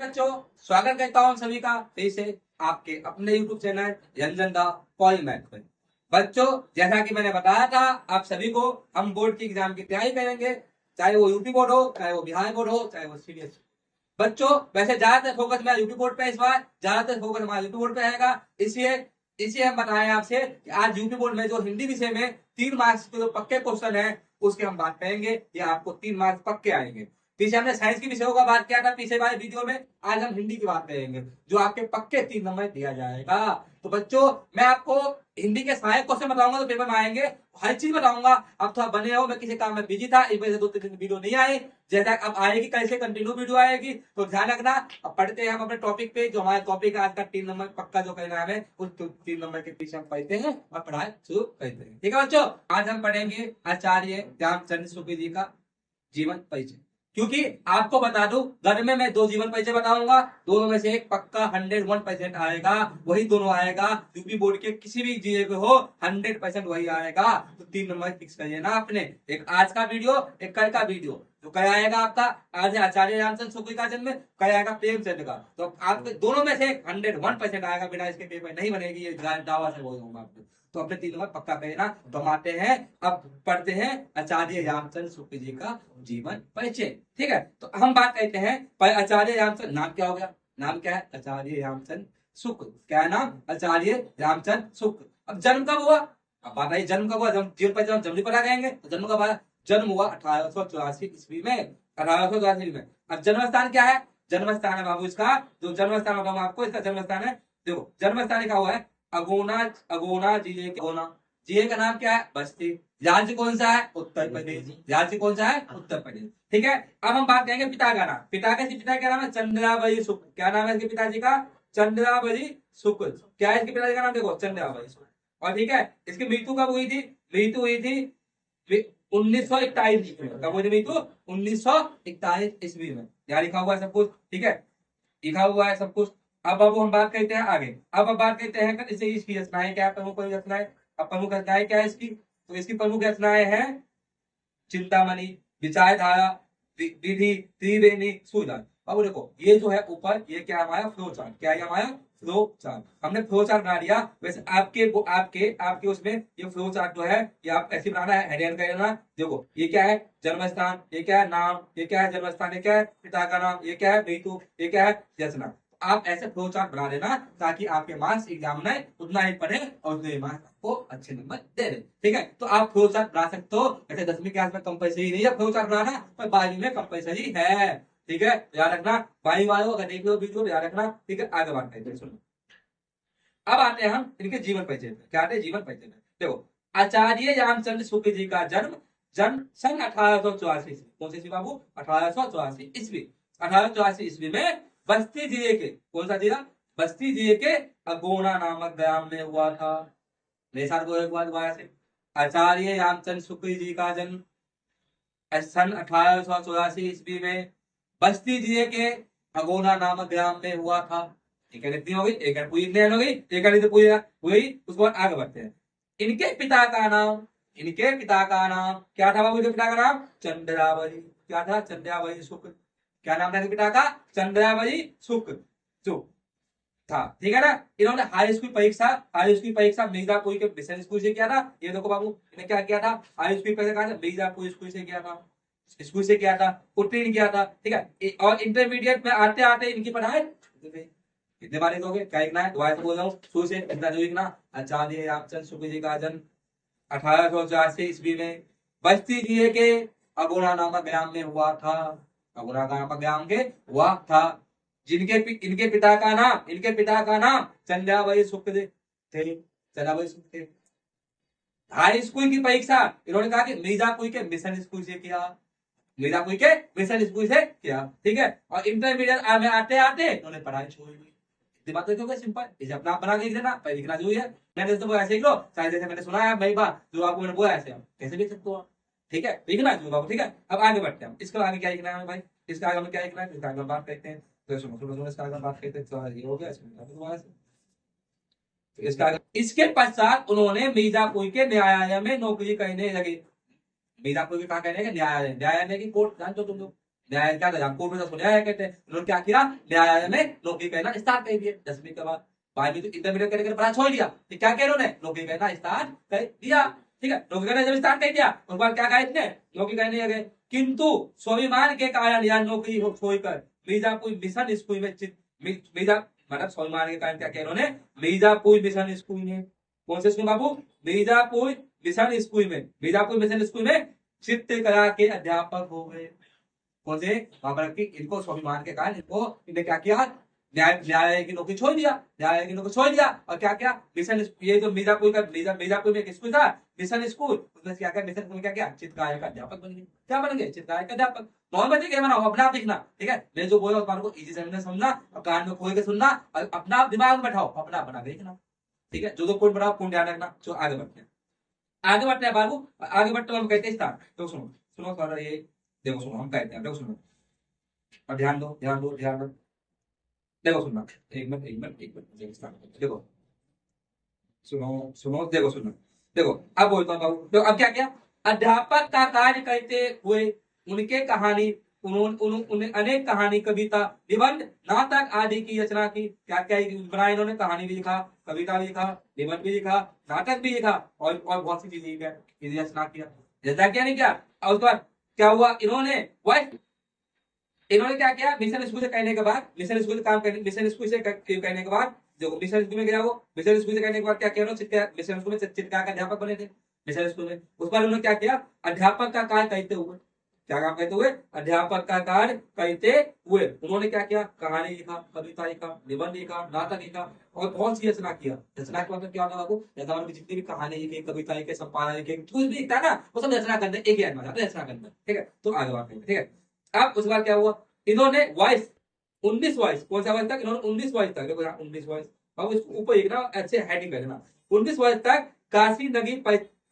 बच्चों, स्वागत करता हूँ सभी का फिर से आपके अपने YouTube चैनल रंजन दा पॉली मैथ में। बच्चों, जैसा कि मैंने बताया था, आप सभी को हम बोर्ड की एग्जाम की तैयारी करेंगे, चाहे वो यूपी बोर्ड हो, चाहे वो बिहार बोर्ड हो, चाहे वो सीबीएसई। बच्चों, वैसे ज्यादातर फोकस मेरा यूपी बोर्ड पे है, इस बार ज्यादातर फोकस हमारा यूपी बोर्ड पे रहेगा। इसलिए इसलिए हम बताएं आपसे कि आज यूपी बोर्ड में जो हिंदी विषय में 3 मार्क्स के जो पक्के क्वेश्चन है उसके हम बात करेंगे। ये आपको 3 मार्क्स पक्के आएंगे। पीछे हमने साइंस के विषयों का बात किया था पिछले वाले वीडियो में, आज हम हिंदी की बात करेंगे जो आपके पक्के 3 नंबर दिया जाएगा। तो बच्चों, मैं आपको हिंदी के सहायक क्वेश्चन बताऊंगा तो पेपर में आएंगे, हर चीज बताऊंगा। अब थोड़ा बने रहो, मैं किसी काम में बिजी था, इस वजह से 2-3 दिन वीडियो नहीं आई। जैसा अब आएगी, कल से कंटिन्यू वीडियो आएगी, तो ध्यान रखना। अब पढ़ते हैं हम अपने टॉपिक पे, जो हमारा टॉपिक है आज का 3 नंबर पक्का जो कहना है, उस 3 नंबर के पीछे हम पढ़ते हैं और पढ़ाई शुरू करते हैं। ठीक है बच्चों, आज हम पढ़ेंगे आचार्य ध्यानचंद शुक्ल जी का जीवन परिचय। क्योंकि आपको बता दूं, घर में मैं 2 जीवन परिचय बताऊंगा, दोनों में से एक पक्का 101% आएगा, वही दोनों आएगा। यूपी बोर्ड के किसी भी जीए को हो, 100% वही आएगा। तो 3 नंबर फिक्स करिए ना आपने। एक आज का वीडियो, एक कल का वीडियो। तो कल आएगा आपका, आज है आचार्य रामचंद्र शुक्ल का जन्म, कल आएगा प्रेमचंद का। तो आपके दोनों में से 101% आएगा, बिना इसके पेपर नहीं बनेगी, ये दावा से बोल दूंगा आपको। तो अपने 3 नंबर पक्का कहना। तो हम आते हैं, अब पढ़ते हैं आचार्य रामचंद्र शुक्ल जी का जीवन परिचय। ठीक है, तो हम बात करते हैं पर आचार्य रामचंद्र, नाम क्या हो गया? नाम क्या है? आचार्य रामचंद्र शुक्ल। क्या है नाम? आचार्य रामचंद्र शुक्ल। अब जन्म कब हुआ? अब बात आई जन्म कब हुआ, जब जीवन परिचय हम जल्दी पढ़ा गएंगे। तो जन्म कब आया? जन्म हुआ 1884 ईस्वी में, 1884 में। अब जन्म स्थान क्या है? जन्म स्थान है बाबू इसका, जो जन्म स्थान बताऊंगा आपको, इसका जन्म स्थान है, देखो जन्म स्थान लिखा हुआ है अगोना। अगोना जिले के अगोना, जिले का नाम क्या है? बस्ती। राज्य कौन सा है? उत्तर प्रदेश। राज्य कौन सा है? उत्तर प्रदेश। ठीक है, अब हम बात करेंगे पिता का नाम। पिता क्या नाम है? चंद्रावली शुक्ल। क्या नाम है इसके पिताजी का? चंद्रावली शुक्ल। क्या है इसके पिताजी का नाम? देखो चंद्रावली शुक्ल। और ठीक है, इसकी मृत्यु कब हुई थी? मृत्यु हुई थी 1941 ईस्वी में। कब हुई थी मृत्यु? 1941 ईस्वी में। यहाँ लिखा हुआ है सब कुछ, ठीक है, लिखा हुआ है सब कुछ। अब हम बात करते हैं आगे। अब बात करते हैं इसे, इसकी रचनाएं क्या है, प्रमुख रचनाएं। अब प्रमुख रचनाएं क्या है इसकी? तो इसकी प्रमुख रचनाएं हैं चिंतामणि, विचारधारा, विधि, त्रिवेणी, सूर्यदान। अब देखो ये जो है ऊपर, ये क्या है हमारा? Flow chart. क्या है हमारा? Flow chart. हमने फ्लो चार्ट बना दिया। वैसे आपके वो आपके उसमें ये फ्लो चार्ट जो है, ये आप ऐसे बनाना है, हेडिंग कर लेना। देखो ये क्या है? जन्म स्थान। ये क्या है? नाम। ये क्या है? जन्म स्थान। ये क्या है? पिता का नाम। ये क्या है? मृत्यु। ये क्या है? रचना। आप ऐसे फ्लो चार्ट बना देना, ताकि आपके मार्क्स एग्जाम में उतना ही पढ़े और उतने मार्क्स आपको अच्छे नंबर दे दे। ठीक है, तो आप फ्लो चार्ट बना सकते हो। ऐसे 10वीं क्लास में कंपलसरी नहीं है फ्लो चार्ट बनाना, पर 12वीं में कंपलसरी है। ठीक है, याद रखना। 12वीं वालों अगर देख लो वीडियो, याद रखना। ठीक है, आगे बात करते हैं, सुनो। अब आते हैं हम इनके जीवन परिचय पे। क्या आते हैं? जीवन परिचय में। देखो, आचार्य रामचंद्र शुक्ल जी का जन्म जन्म सन 1884 ईस्वी। कौन सी ईस्वी बाबू? 1884 ईस्वी। 1884 ईस्वी में बस्ती जिले के, कौन सा जिला? बस्ती जिले के अगोना नामक ग्राम में हुआ था। मेरे साथ वो एक बार दोबारा से। आचार्य रामचंद्र शुक्ल जी का जन्म सन 1884 ईस्वी में बस्ती जिले के अगोना नामक ग्राम में हुआ था। एक कितनी हो गई? एक पूरी हो गई, एक पूरी हुई। उसके बाद आगे बढ़ते हैं। इनके पिता का नाम, इनके पिता का नाम क्या था बाबू? इनके पिता का नाम चंद्रावली। क्या था? चंद्रावली शुक्ल। क्या नाम था इनके पिता का? चंद्रावली शुक्ल शुक्ल था। ठीक है ना। इन्होंने हाई स्कूल परीक्षा मिर्जापुर के मिशन स्कूल से किया था। ये देखो बाबू, इन्हें क्या किया था? हाई स्कूल परीक्षा मिर्जापुर स्कूल से किया था, स्कूल से किया था, उत्तीर्ण किया था। ठीक है, और इंटरमीडिएट में आते आते इनकी पढ़ाई कितने बार लिखोगे? क्या लिखना है? दोबारा से बोल रहा हूँ, शुरू से इतना जो लिखना। आचार्य रामचंद्र शुक्ल जी का जन्म 1884 ईस्वी में बस्ती जिले के अगोना नामक ग्राम में हुआ था। अगोना नामक ग्राम के हुआ था। इनके पिता का नाम चंद्रावली शुक्ल थे। चंद्रावली शुक्ल थे। हाई स्कूल की परीक्षा इन्होंने कहा कि मिर्जापुर के मिशन स्कूल से किया। मिर्जापुर के मिशन स्कूल से किया। ठीक है, और इंटरमीडिएट में आते आते इन्होंने पढ़ाई छोड़ दी। इतनी बात तो सिंपल, इसे अपना बना के लिख देना, पर लिखना जरूरी है। मैंने तो ऐसे लिख लो, शायद जैसे मैंने सुना है भाई बात जो आपको मैंने बोला, ऐसे आप कैसे लिख सकते हो। ठीक है, लिखना जरूर बाबू। ठीक है, अब आगे बढ़ते हैं। इसके आगे क्या लिखना है भाई? इसका आगे हमें क्या लिखना है? इसका आगे बात करते हैं। तो सुनो सुनो सुनो, इसका आगे बात करते हैं। तो ये हो गया, दोबारा से। तो इसके पश्चात उन्होंने मिर्जापुर के न्यायालय में नौकरी करने लगे। मिर्जापुर के कहा कहने के न्यायालय, न्यायालय की कोर्ट जानते हो तुम लोग? न्यायालय क्या था, कोर्ट में न्यायालय कहते हैं, उन्होंने क्या किया, न्यायालय में नौकरी करना स्टार्ट कर दिया 10वीं के बाद। 12वीं तो इंटरमीडिएट करके पढ़ा छोड़ दिया, तो क्या कह रहे नौकरी करना स्टार्ट कर दिया। ठीक है, नौकरी करना जब स्टार्ट कर दिया उसके बाद क्या कहा इसने, नौकरी करने लगे। किंतु स्वाभिमान के कारण या नौकरी छोड़कर मिर्जापुर मिशन स्कूल में मिर्जा मतलब स्वाभिमान के कारण क्या कह रहे हैं, मिर्जापुर मिशन स्कूल में, कौन से स्कूल बाबू, मिर्जापुर मिशन स्कूल में, मिर्जापुर मिशन स्कूल में चित्रकला के अध्यापक हो गए। कौन से, वहां पर इनको स्वाभिमान के कारण इनको इन्हें क्या किया, न्यायालय की नौकरी छोड़ दिया, न्यायालय की नौकरी छोड़ दिया और क्या किया, मिशन, ये जो मिर्जापुर का मिर्जापुर में एक स्कूल था मिशन स्कूल, उसमें क्या किया, मिशन स्कूल क्या किया, चित्रकारी का अध्यापक बन गए। क्या बन गए, चित्रकारी का अध्यापक। नॉर्मल क्या बनाओ, अपना आप लिखना, ठीक है, मैं जो बोला उस बात को इजी समझना और कान में खोल के सुनना और अपना आप दिमाग में बैठाओ, अपना बना के लिखना। ठीक है, जो पॉइंट बनाओ पूर्ण ध्यान रखना। जो आगे बढ़ते हैं, आगे बढ़ते हैं बाबू, आगे बढ़ते हम कहते हैं स्टार्ट। तो सुनो सुनो सारा ये देखो, सुनो हम कहते हैं, देखो सुनो और ध्यान दो ध्यान दो ध्यान दो, देखो सुनना, एक मिनट एक मिनट एक मिनट, देखो सुनो सुनो, देखो सुनो, देखो अब बोलता हूँ बाबू। तो अब क्या किया, अध्यापक का कार्य करते हुए उनके कहानी उन्होंने अनेक कहानी, कविता, निबंध, नाटक आदि की रचना की। क्या क्या बनाया इन्होंने, कहानी भी लिखा, कविता भी लिखा, निबंध भी लिखा, नाटक भी लिखा और बहुत सी चीजें रचना किया। जैसा क्या नहीं किया, और उसके बाद क्या हुआ, इन्होंने क्या किया, मिशन स्कूल से कहने के बाद, मिशन स्कूल से काम करने, मिशन स्कूल से कहने के बाद, जो मिशन स्कूल में गया वो, मिशन स्कूल से कहने के बाद क्या किया, मिशन स्कूल में चित्रकार का अध्यापक बने थे मिशन स्कूल में। उस पर उन्होंने क्या किया, अध्यापक का कार्य करते हुए, क्या काम करते हुए, अध्यापक का कार्य करते हुए उन्होंने क्या किया, कहानी लिखा, कविता लिखा, निबंध लिखा, नाटक लिखा और बहुत सी रचना किया। रचना के मतलब क्या होता है आपको, जैसा मतलब जितनी भी कहानी लिखी, कविता लिखी, संपादन लिखे, कुछ भी लिखता है ना, वो सब रचना करते हैं, एक ही आदमी आता है रचना करते हैं। ठीक है, तो आगे बात करेंगे। ठीक है, अब उसके बाद क्या हुआ, इन्होंने वॉइस 19 वॉइस, कौन सा वॉइस तक, इन्होंने 19 वॉइस तक, देखो 19 वॉइस, अब इसको ऊपर एक ना अच्छे हेडिंग कर देना, 19 वॉइस तक काशी नगी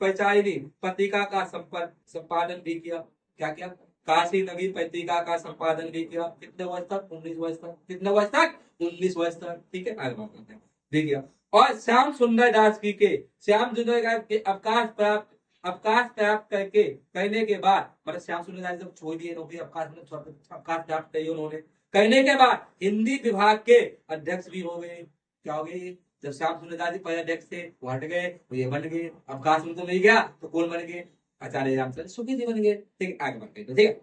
पंचायती पत्रिका का संपादन भी किया। क्या किया, काशी नगी पत्रिका का संपादन भी किया। कितने वर्ष तक, 19 वर्ष तक, कितने वर्ष तक, 19 वर्ष तक। ठीक है, आगे बात करते हैं, देखिए। और श्याम सुंदर दास जी के, श्याम सुंदर दास के अवकाश प्राप्त करके करने के बाद, मतलब श्याम सुंदर दास जब छोड़ दिए नौकरी, अवकाश प्राप्त किया उन्होंने, करने के बाद हिंदी विभाग के अध्यक्ष भी हो गए। क्या हो गए, जब श्याम सुंदर दास जी पहले अध्यक्ष थे वो हट गए, वो ये बन गए, अवकाश उनको मिल गया तो कौन बन गए, आचार्य रामचंद्र शुक्ल जी बन गए। ठीक है, आगे बढ़ते हैं। ठीक है,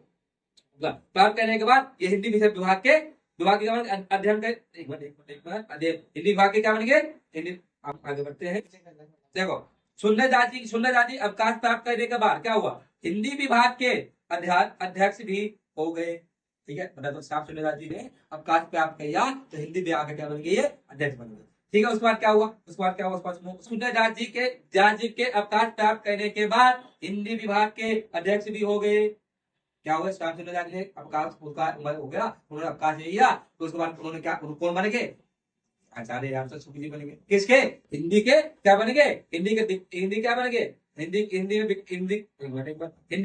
प्राप्त करने के बाद ये हिंदी विषय विभाग के अध्ययन कर, एक मिनट हिंदी विभाग के क्या बन गए, हिंदी। आगे बढ़ते हैं, देखो सुंदर दास जी अवकाश प्राप्त करने के बाद क्या हुआ, हिंदी विभाग के अध्यक्ष भी हो गए। ठीक है, मतलब श्याम सुंदर दास जी ने अवकाश प्राप्त किया तो हिंदी विभाग के क्या बन गए, अध्यक्ष बन गए। ठीक है, उसके बाद क्या हुआ, उसके बाद क्या हुआ, सुंदर दास जी के अवकाश प्राप्त करने के बाद हिंदी विभाग के अध्यक्ष भी हो गए। क्या हुआ, श्याम सुंदर दास जी ने अवकाश, उसका उम्र हो गया, उन्होंने अवकाश ले लिया, तो उसके बाद उन्होंने क्या, कौन बन गए, आचार्य रामचंद्र शुक्ल जी बन गए। किसके, हिंदी के क्या बन गए, हिंदी क्या बन गए, हिंदी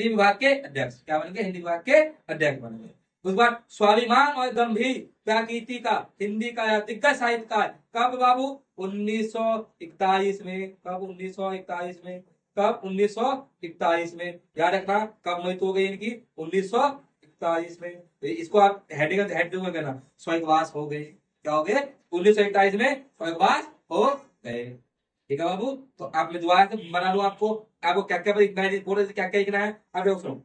विभाग के अध्यक्ष क्या बन गए, हिंदी विभाग के अध्यक्ष बन गए। उसके बाद स्वाभिमान और गंभीर प्रकृति का हिंदी का दिग्गज साहित्यकार, कब बाबू, 1941 में, कब 1941 में, कब 1941 में, याद रखना कब मृत्यु हो गई इनकी, 1941 में। तो इसको आप हेडिंग में करना, स्वर्गवास हो गए। क्या हो गए, 1941 में स्वर्गवास हो गए। ठीक है बाबू, तो आप मैं दोबारा से बना लूं आपको क्या क्या क्या क्या लिखना है, आप देखो सुनो।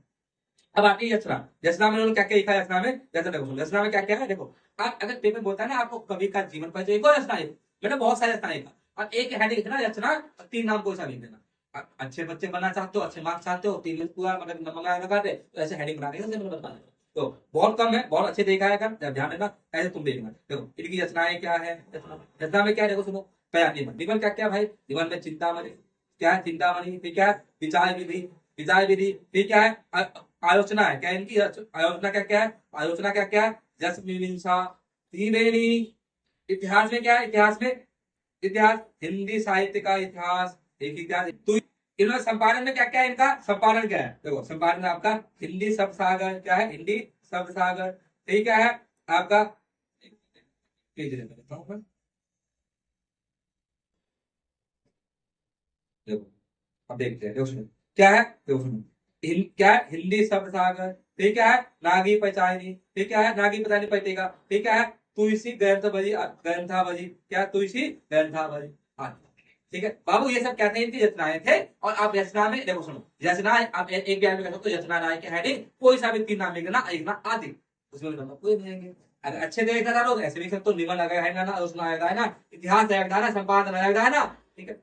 अब आती है रचना, रचना में क्या क्या लिखा है, रचना में, रचना देखो सुनो, रचना में क्या क्या है देखो। आप अगर पेपर बोलता है ना आपको कवि का जीवन परिचय, एक और रचना है, मैंने बहुत सारे रचना लिखा, और एक हेडिंग लिखना रचना, 3 नाम कोई सा लिख देना। अच्छे बच्चे बनना चाहते हो, अच्छे मार्क्स चाहते हो, 3 पूरा मतलब नंबर लगा दे, तो ऐसे हेडिंग बना देगा, तो बहुत कम है, बहुत अच्छे तरीका है, ध्यान देना, ऐसे तुम देखना। देखो इनकी रचनाएं क्या है, रचना में क्या है देखो सुनो। पहला निबंध, निबंध क्या क्या भाई, निबंध में चिंतामणि, क्या है चिंतामणि, फिर क्या है विचार विधि, फिर क्या है आलोचना है, क्या है इनकी आलोचना, आलोचना क्या है, जस मीमांसा, त्रिवेणी, इतिहास में क्या है, इतिहास हिंदी साहित्य का इतिहास, एक इतिहास। तो इन्होंने संपादन में क्या क्या है, इनका संपादन क्या है, देखो संपादन में आपका हिंदी शब्द सागर, क्या है, हिंदी शब्द सागर, ठीक है आपका, देखो अब देखते हैं, देखो सुनो क्या है, देखो सुनो क्या है, हिंदी शब्द सागर, ठीक है, नागी पहचानी, ठीक है, नागी पहचानी पटेगा, ठीक है, तुलसी ग्रंथावली, ग्रंथावली क्या, तुलसी ग्रंथावली आदि। ठीक है बाबू, ये सब कहते हैं इनकी रचनाएं थे। और आप रचना में देखो सुनो, रचनाएं आप एक बयान में कह सकते हो, रचना राय के हेडिंग कोई सा भी 3 नाम लिखना, लिखना आदि, उसमें नंबर पूरे मिलेंगे। अगर अच्छे से लिखना लोग ऐसे लिख सकते हो, निबंध अगर है ना, उसमें आएगा है ना, इतिहास आएगा ना, संपादन आएगा है ना। ठीक है,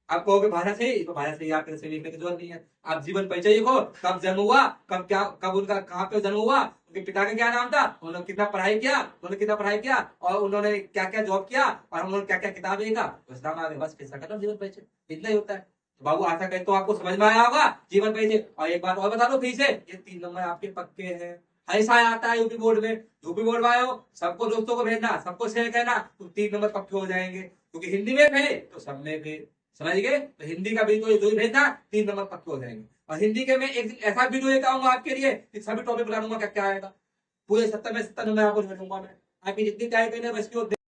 आप कहोगे भाषा से ही, तो भाषा से ही आप ऐसे लिखने की जरूरत नहीं है। आप जीवन परिचय लिखो, कब जन्म हुआ, कब क्या, कब उनका कहाँ पे जन्म हुआ, उनके पिता का क्या नाम था, उन्होंने कितना पढ़ाई किया, उन्होंने कितना पढ़ाई किया, और उन्होंने क्या क्या जॉब किया, और उन्होंने क्या क्या किताब लिखा, बस नाम आ गया, बस किसका खत्म जीवन परिचय, इतना ही होता है। तो बाबू आशा करते तो आपको समझ में आया होगा जीवन परिचय। और एक बात और बता दो फिर से, ये 3 नंबर आपके पक्के हैं, ऐसा आता है यूपी बोर्ड में। यूपी बोर्ड वाले हो, सबको दोस्तों को भेजना, सबको शेयर करना, तो 3 नंबर पक्के हो जाएंगे, क्योंकि हिंदी में थे तो सब में थे, समझ गए। तो हिंदी का वीडियो जो भेजना, 3 नंबर पक्के हो जाएंगे। और हिंदी के मैं एक दिन ऐसा वीडियो लेकर आऊंगा आपके लिए कि सभी टॉपिक बता दूंगा क्या क्या आएगा, पूरे 70 में 70 नंबर आपको भेजूंगा मैं, आपकी जितनी तैयारी करने बस की